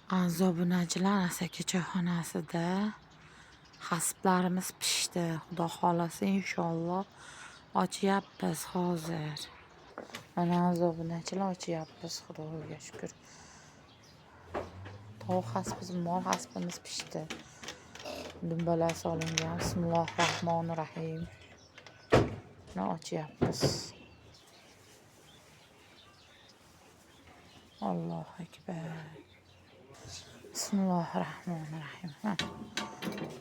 Zobunachilar Asaka choyxonasida hasblarimiz pishdi. Xudo xolasa inshaalloh ochyapmiz hozir. Mana zobunachilar ochyapmiz, Xudoga shukr. Tovuq hasbimiz, mol hasbimiz pishdi. Dumbalar solingan. Bismillahirrohmanirrohim. Mana ochyapmiz. Allohu akbar. Bismillahirrohmanirrohim.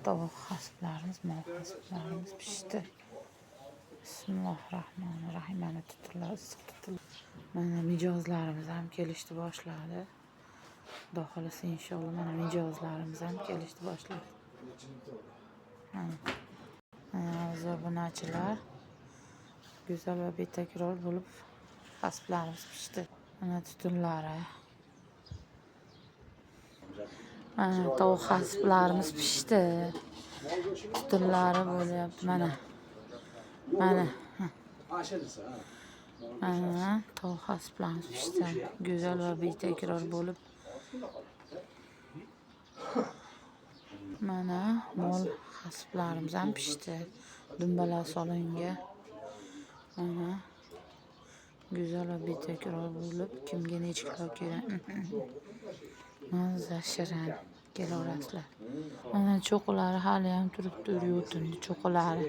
Tovuq hasblarimiz, mol hasblarimiz pishdi. Bismillahirrohmanirrohim. Mana tutillar, issiq tutillar. Mana mijozlarimiz ham kelishdi boshladi. Xudo xolasa inshaalloh mana mijozlarimiz ham kelishdi boshladi. Mana zobunachilar go'zal va betakror bo'lib hasblarimiz pishdi. Mana tutunlari. Mana tovuq hasblarimiz pishdi. Tutunlari bo'lyapti mana. Mana tovuq hasblarimiz pishdi. Go'zal va betakror bo'lib. Mana mol hasblarimiz ham pishdi. Dumbalar solingan. Mana go'zal va betakror bo'lib, kimga necha kilo kerak? Mazza shirin kelaverasizlar. Mana cho'qilari hali ham turibdi, yo'tindi cho'qilari.